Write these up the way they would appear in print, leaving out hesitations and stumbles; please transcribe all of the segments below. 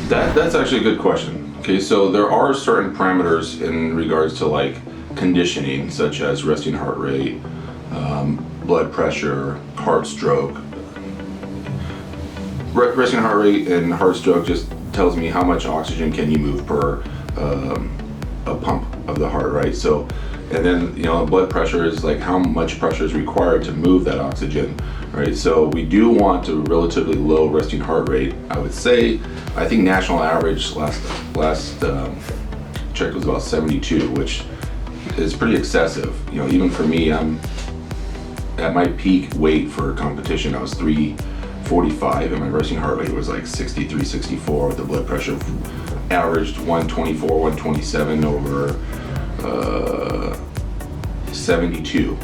That's actually a good question. Okay, so there are certain parameters in regards to like conditioning, such as resting heart rate, blood pressure, heart stroke. Resting heart rate and heart stroke just tells me how much oxygen can you move per a pump of the heart, right? So, and then blood pressure is like how much pressure is required to move that oxygen, right? So we do want a relatively low resting heart rate. I would say, I think national average last check was about 72, which is pretty excessive. Even for me, I'm at my peak weight for competition. I was 345, and my resting heart rate was like 63, 64, with the blood pressure averaged 124, 127 over 72.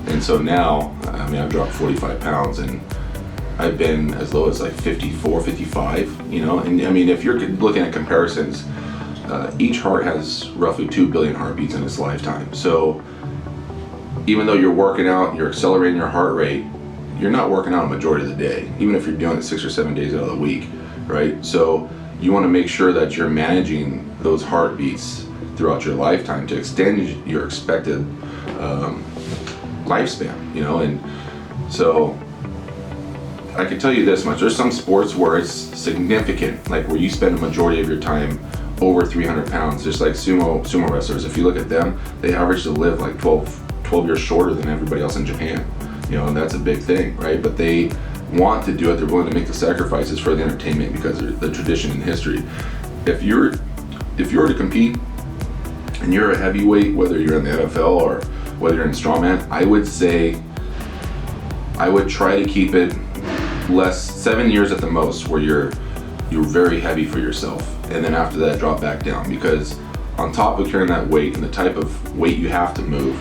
And so now, I mean, I've dropped 45 pounds and I've been as low as like 54, 55, and I mean, if you're looking at comparisons, each heart has roughly 2 billion heartbeats in its lifetime. So even though you're working out, you're accelerating your heart rate, you're not working out a majority of the day, even if you're doing it 6 or 7 days out of the week, right? So you want to make sure that you're managing those heartbeats throughout your lifetime to extend your expected lifespan, and so I can tell you this much: there's some sports where it's significant, like where you spend a majority of your time over 300 pounds, just like sumo wrestlers. If you look at them, they average to live like 12 years shorter than everybody else in Japan, and that's a big thing, right? But they want to do it, they're willing to make the sacrifices for the entertainment because of the tradition and history. If you were to compete and you're a heavyweight, whether you're in the NFL or whether you're in strongman, I would say I would try to keep it less, 7 years at the most, where you're very heavy for yourself, and then after that drop back down, because on top of carrying that weight and the type of weight you have to move,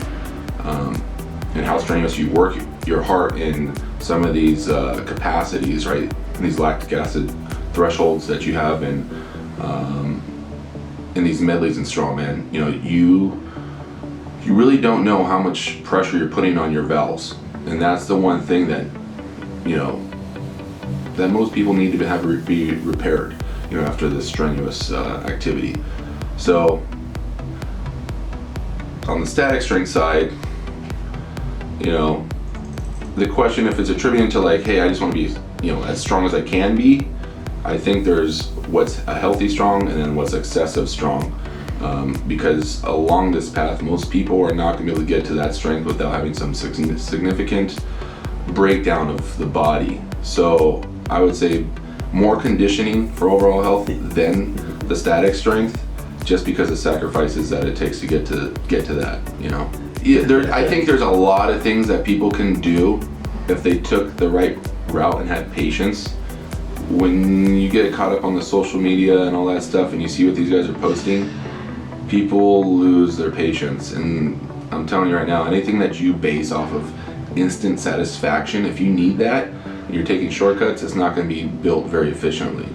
and how strenuous you work your heart in some of these capacities, right? These lactic acid thresholds that you have in these medleys and strongman, you really don't know how much pressure you're putting on your valves, and that's the one thing that that most people need to have be repaired, after this strenuous activity. So on the static strength side, the question, if it's attributing to like, hey, I just want to be, as strong as I can be, I think there's what's a healthy strong and then what's excessive strong. Because along this path, most people are not going to be able to get to that strength without having some significant breakdown of the body. So I would say more conditioning for overall health than the static strength, just because of sacrifices that it takes to get to that. I think there's a lot of things that people can do if they took the right route and had patience. When you get caught up on the social media and all that stuff and you see what these guys are posting, people lose their patience. And I'm telling you right now, anything that you base off of instant satisfaction, if you need that and you're taking shortcuts, it's not going to be built very efficiently.